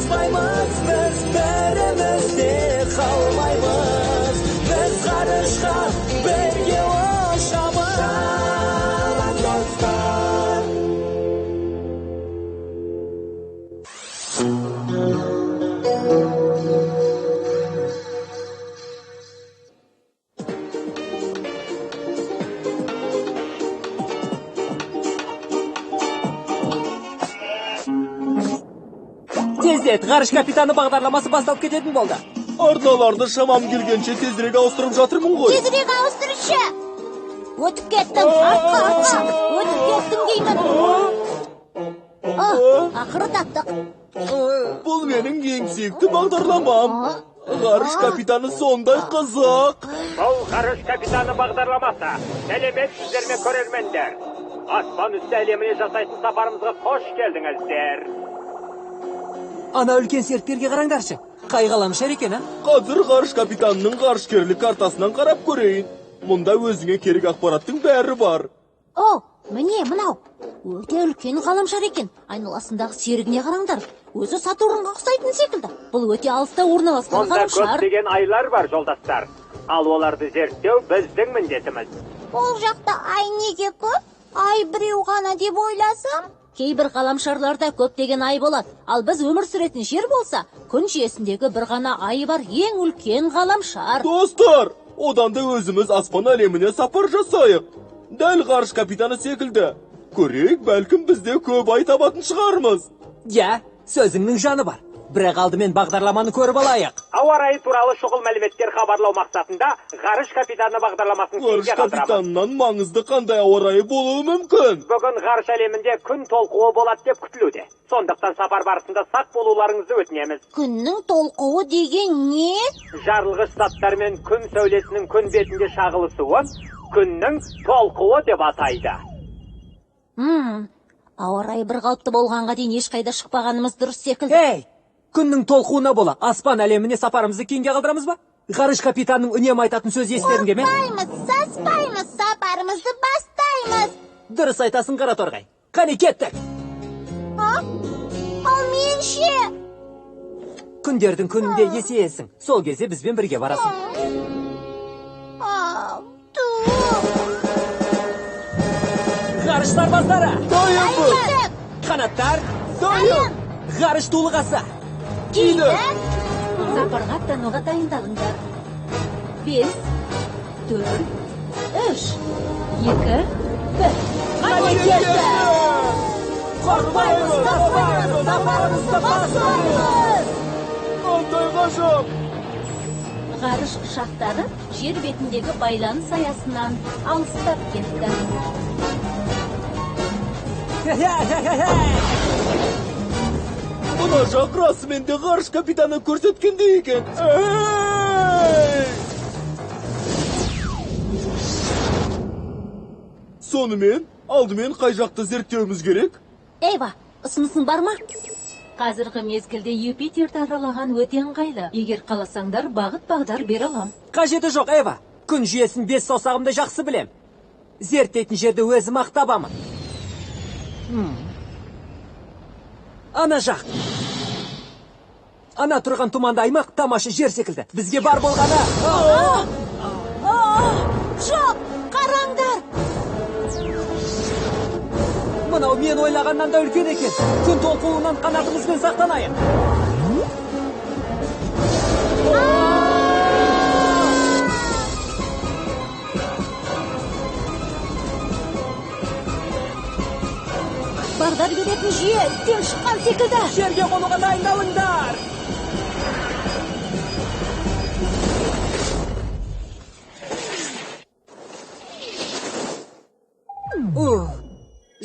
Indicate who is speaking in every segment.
Speaker 1: Адашпаймыз біз бірімізде қалмаймыз. Біз ғарышқа бірге ұшамыз. Шалам достар.
Speaker 2: Тездет, ғарыш капитаны бағдарламасы басталып кететін болды.
Speaker 3: Арналарды шамам келгенше тезірек ауыстырып жатырмын ғой.
Speaker 4: Тезірек ауыстыршы. Өтіп кеттім, артқа. Өтіп кеттім деймін. Ақыры таптық.
Speaker 3: Бұл менің ең сүйікті бағдарламам. Ғарыш капитаны сондай қызық.
Speaker 5: Бұл ғарыш капитаны бағдарламасы. Сәлемет сіздерме көрермендер. Аспан үсті әлеміне жасайтын сапарымызға қош келдіңіздер.
Speaker 2: Ана үлкен серттерге қараңдаршы. Қай ғаламшар екен, а?
Speaker 3: Қазір ғарыш капитанының ғарышкерлік картасынан қарап көрейін. Мұнда өзіңе керек ақпараттың бәрі бар.
Speaker 4: О, міне, мынау. Өте үлкен ғаламшар екен. Айналасындағы серігіне қараңдар. Өзі Сатурнға ұқсайтын секілді. Бұл өте алыста орналасқан
Speaker 5: Мұнда
Speaker 4: ғаламшар.
Speaker 5: көптеген айлар бар, жолдастар. Ал оларды зерттеу біздің міндетіміз.
Speaker 4: Ол жақта ай неге көп? Ай біреу ғана деп ойласам. Кейбір ғаламшарларда көптеген ай болады. Ал біз өмір сүретін жер болса, күн жүйесіндегі бір ғана ай бар ең үлкен ғаламшар.
Speaker 3: Достар, одан да өзіміз аспан әлеміне сапар жасайық. Дәл ғарыш капитаны секілді. Көрейік, бәлкім бізде көп ай табатын шығармыз.
Speaker 2: Я, сөзіңнің жаны бар. Бірақ алдымен бағдарламаны көріп алайық.
Speaker 5: Ауа райы туралы шұғыл мәліметтер хабарлау мақсатында ғарыш капитаны бағдарламасын
Speaker 3: Ғарыш
Speaker 5: кейінге қалдырамыз.
Speaker 3: капитанынан маңызды қандай ауа райы болуы мүмкін?
Speaker 5: Бүгін ғарыш әлемінде күн толқуы болады деп күтілуде. Сондықтан сапар барысында сақ болуларыңызды өтінеміз.
Speaker 4: Күннің толқуы деген не?
Speaker 5: Жарылғыш заттар мен күн сәулесінің күн бетінде шағылысуын күннің толқуы деп атайды.
Speaker 4: Ауа райы бір қалыпты болғанға дейін ешқайда шықпағанымыз дұрыс секілді.
Speaker 2: Ей, күннің толқуына бола аспан әлеміне сапарымызды кейінге қалдырамыз ба? Ғарыш капитанның үнемі айтатын сөз естеріңге ме?
Speaker 4: Саспаймыз, сапарымызды бастаймыз.
Speaker 2: Дұрыс айтасың, қара торғай. Қане кеттік.
Speaker 4: Ал мен ше?
Speaker 2: Күндердің күнінде есейесің. Сол кезде бізбен бірге барасың. Ғарыш сарбаздары!
Speaker 3: Дайынбыз!
Speaker 2: Қанаттар!
Speaker 3: Дайын!
Speaker 2: Ғарыш тулығасы!
Speaker 4: Кейді! Сапарға аттануға дайындалыңдар. 5, 4, 3, 2, 1. Қане кетті! Қорқпаймыз, таппаймыз, сапарымызды бастаймыз!
Speaker 3: Қандай ғажап!
Speaker 4: Ғарыш ұшақтары жер бетіндегі байланыс аясынан алыстап кетті.
Speaker 3: Мына жақ расымен де ғарыш капитаны көрсеткендей екен. Сонымен, алдымен қай жақты зерттеуіміз керек?
Speaker 4: Эйва, ұсынысың бар ма? Қазіргі мезгілде Юпитерді аралаған өте ыңғайлы. Егер қаласаңдар, бағыт-бағдар бере алам.
Speaker 2: Қажеті жоқ, Эва. Күн жүйесін 5 саусағымда жақсы білем. Зерттейтін жерді өзім ақтабамын. Ана жақ. Ана тұрған тұманды аймақ тамаша жер секілді. Бізге бар болғаны.
Speaker 4: Жоқ, қараңдар.
Speaker 2: Мынау мен ойлағаннан да үлкен екен. Күн толқуынан қанатымызбен сақтанайық.
Speaker 4: Бағдар беретін жүйе істен шыққан секілді.
Speaker 2: Жерге қонуға дайындалыңдар.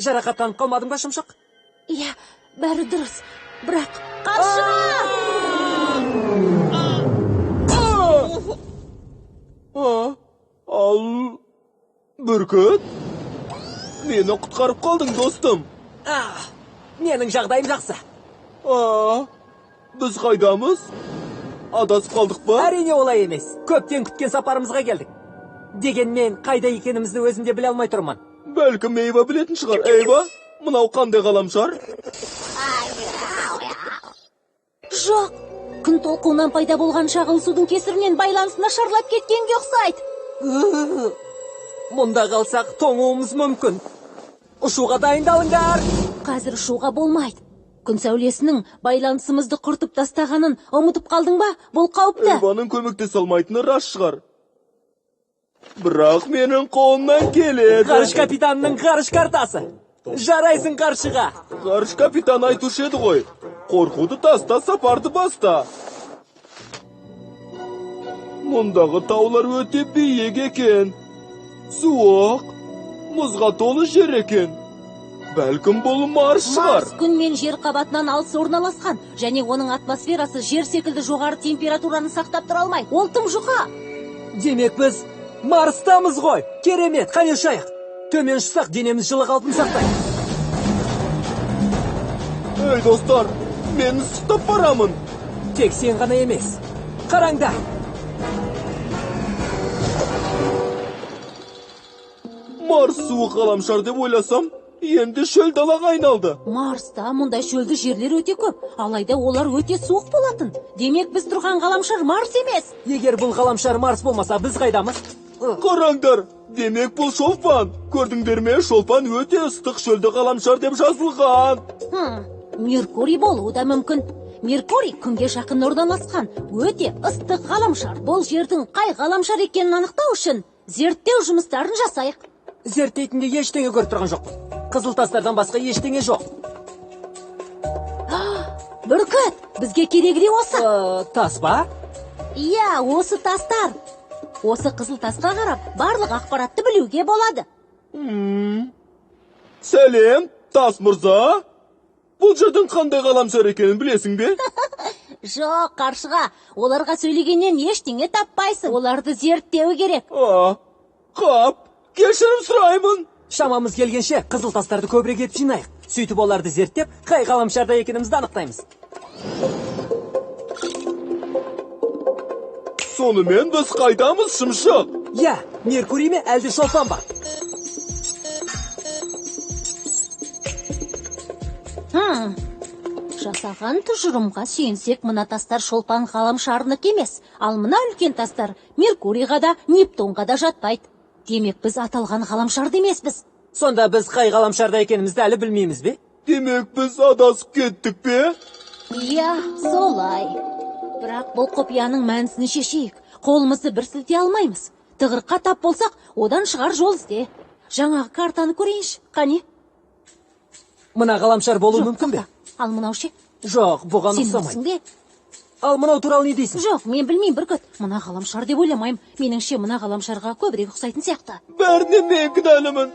Speaker 2: Жарақаттанып қалмадың ба, Шымшық?
Speaker 4: Иә, бәрі дұрыс. Бірақ қаршы!
Speaker 3: Ал... Бүркіт? Мені құтқарып қалдың, достым.
Speaker 2: Менің жағдайым жақсы.
Speaker 3: Біз қайдамыз? Адасып қалдық па?
Speaker 2: Әрине олай емес. Көптен күткен сапарымызға келдік. Дегенмен қайда екенімізді өзімде біле алмай тұрмын.
Speaker 3: Бәлкім Эйва білетін шығар. Эйва, мынау қандай ғаламшар?
Speaker 4: Жоқ, күн толқуынан пайда болған шағыл судың кесірінен байланыс нашарлап кеткенге ұқсайды.
Speaker 2: Мұнда қалсақ тоңуымыз мүмкін. Ұшуға дайындалыңдар.
Speaker 4: Қазір ұшуға болмайды. Күн сәулесінің байланысымызды құртып тастағанын ұмытып қалдың ба? Бұл қауіпті.
Speaker 3: Эваның көмектесе алмайтыны рас шығар. Бірақ менің қолымнан келеді.
Speaker 2: Ғарыш капитанының ғарыш картасы. Жарайсың қаршыға.
Speaker 3: Ғарыш капитан айтушы еді ғой. Қорқуды таста, сапарды баста. Мұндағы таулар өте биік екен. Суық, мұзға толы жер екен. Бәлкім бұл Марс шығар.
Speaker 4: Марс күн мен жер қабатынан алыс орналасқан, және оның атмосферасы жер секілді жоғары температураны сақтап тұра алмайды. Ол тым жұқа.
Speaker 2: Демек біз Марстамыз ғой. Керемет, қане ұшайық. Төмен ұшсақ, денеміз жылы қалпын сақтайды.
Speaker 3: Ей, достар, мен ыстықтап барамын.
Speaker 2: Тек сен ғана емес. Қараңдар.
Speaker 3: Марс суық ғаламшар деп ойласам, енді шөл далаға айналды.
Speaker 4: Марста мұндай шөлді жерлер өте көп, алайда олар өте суық болатын. Демек біз тұрған ғаламшар Марс емес.
Speaker 2: Егер бұл ғаламшар Марс болмаса, біз қайдамыз?
Speaker 3: Қараңдар, демек бұл шолпан. Көрдіңдер ме, шолпан өте ыстық шөлді ғаламшар деп жазылған.
Speaker 4: Меркурий болуы да мүмкін. Меркурий күнге жақын орналасқан, өте ыстық ғаламшар. Бұл жердің қай ғаламшар екенін анықтау үшін зерттеу жұмыстарын жасайық.
Speaker 2: Зерттейтінде ештеңе көріп тұрған жоқ. Қызыл тастардан басқа ештеңе жоқ.
Speaker 4: Бүркіт, бізге керегі осы.
Speaker 2: Тас ба?
Speaker 4: Иә, осы тастар. Осы қызыл тасқа қарап, барлық ақпаратты білуге болады.
Speaker 3: Сәлем, тас мырза. Бұл жердің қандай ғаламшар екенін білесің бе?
Speaker 4: Жоқ, қаршыға, оларға сөйлегеннен ештеңе таппайсың. Оларды зерттеу керек.
Speaker 3: Қап, кешірім сұраймын.
Speaker 2: Шамамыз келгенше қызыл тастарды көбірек етіп жинайық. Сөйтіп оларды зерттеп, қай ғаламшарда екенімізді анықтаймыз.
Speaker 3: Сонымен біз қайдамыз, шымшық?
Speaker 2: Иә, Меркурий ме әлде шолпан ба?
Speaker 4: Жасаған тұжырымға сүйенсек, мына тастар шолпан ғаламшарыныкі емес, ал мына үлкен тастар Меркурийға да, Нептунға да жатпайды. Демек біз аталған ғаламшарды емеспіз.
Speaker 2: Сонда біз қай ғаламшарда екенімізді әлі білмейміз бе?
Speaker 3: Демек біз адасып кеттік пе?
Speaker 4: Иә, солай. Бірақ бұл құпияның мәнісін шешейік. Қолымызды бір сілте алмаймыз. Тығырыққа тап болсақ, одан шығар жол ізде. Жаңағы картаны көрейінші, қане?
Speaker 2: Мына ғаламшар болуы мүмкін бе?
Speaker 4: Ал мынау ше?
Speaker 2: Жоқ, бұған
Speaker 4: Сен
Speaker 2: ұқсамайды.
Speaker 4: білсің бе?
Speaker 2: Ал мынау туралы не дейсің?
Speaker 4: Жоқ, мен білмеймін, Бүркіт. Мына ғаламшар деп ойламайым. Меніңше мына ғаламшарға көбірек ұқсайтын сияқты.
Speaker 3: Бәріне мен кінәлімін.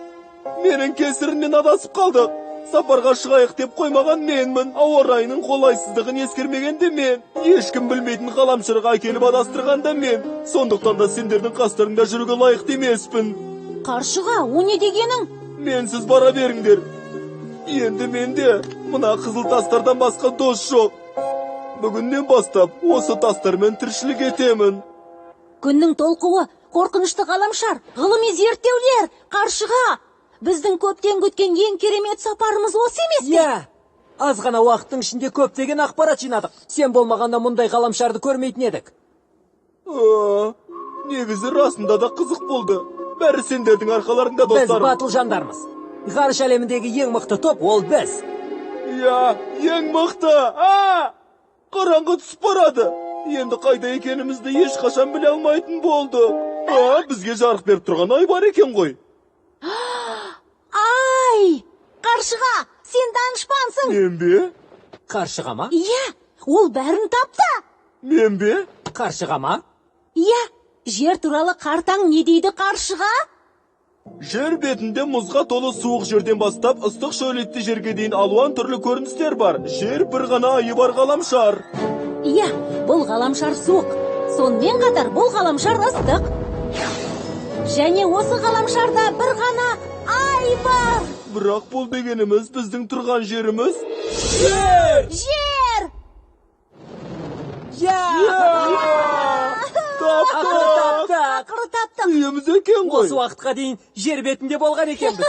Speaker 3: Менің кесірімнен адасып қалдық. Сапарға шығайық деп қоймаған менмін. Ауа райының қолайсыздығын ескермегенде мен. Ешкім білмейтін ғаламшарға келіп адастырғанда мен. Сондықтан да сендердің қастарыңда жүруге лайықты емеспін.
Speaker 4: Қаршыға, о не дегенің?
Speaker 3: Менсіз бара беріңдер. Енді менде мына қызыл тастардан басқа дос жоқ. Бүгіннен бастап осы тастармен тіршілік етемін.
Speaker 4: Күннің толқуы, қорқынышты ғаламшар, ғылыми зерттеулер, қаршыға. Біздің көптен күткен ең керемет сапарымыз осы емес пе?
Speaker 2: Иә, аз ғана уақыттың ішінде көптеген ақпарат жинадық. Сен болмағанда мұндай ғаламшарды көрмейтін едік.
Speaker 3: Негізі расында да қызық болды. Бәрі сендердің арқаларыңда,
Speaker 2: Біз
Speaker 3: достарым.
Speaker 2: батыл жандармыз. Ғарыш әлеміндегі ең мықты топ ол біз.
Speaker 3: Иә, ең мықты. Қараңғы түсіп барады. Енді қайда екенімізді ешқашан біле алмайтын болдық. Бізге жарық беріп тұрған ай бар екен ғой.
Speaker 4: Ай! Қаршыға, сен данышпансың.
Speaker 3: Мен бе?
Speaker 2: Қаршыға ма?
Speaker 4: Иә, ол бәрін тапты.
Speaker 3: Мен бе?
Speaker 2: Қаршыға ма?
Speaker 4: Иә, жер туралы қартаң не дейді қаршыға?
Speaker 3: Жер бетінде мұзға толы суық жерден бастап ыстық шөлетті жерге дейін алуан түрлі көріністер бар. Жер бір ғана айы бар ғаламшар.
Speaker 4: Иә, бұл ғаламшар суық. Сонымен қатар бұл ғаламшар ыстық. Және осы ғаламшарда бір ғана ай бар.
Speaker 3: Бірақ бұл дегеніміз біздің тұрған жеріміз?
Speaker 4: Жер! Ақыры таптық.
Speaker 3: Үйіміз екен ғой.
Speaker 2: Осы уақытқа дейін жер бетінде болған екенбіз.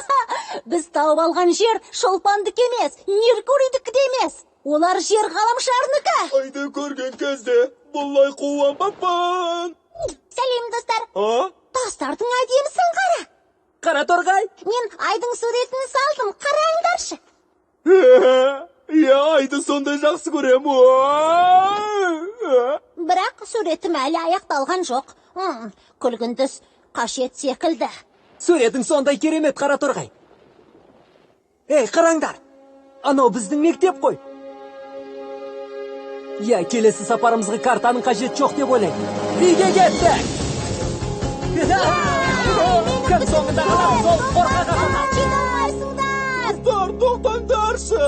Speaker 4: Біз тауып алған жер шолпандық емес, Меркурийдікі де емес. Олар жер ғаламшарынікі.
Speaker 3: Айды көрген кезде бұлай қуанбаппын.
Speaker 4: Сәлем, достар.
Speaker 3: А?
Speaker 4: Тастардың әдемісін қара.
Speaker 2: Қара торғай.
Speaker 4: Мен айдың суретін салдым, қараңдаршы.
Speaker 3: Я айды сондай жақсы көрем.
Speaker 4: Бірақ суретім әлі аяқталған жоқ. Күлгіндіз қашет секілді.
Speaker 2: Суретің сондай керемет, қара торғай. Ей, қараңдар. Анау біздің мектеп қой. Я, келесі сапарымызға картаның қажет жоқ деп ойлаймын. Үйге кеттік. Кім соңында қалады, сол қорқақ атады.
Speaker 4: Жинайсыңдар.
Speaker 3: Тоқтаңдаршы.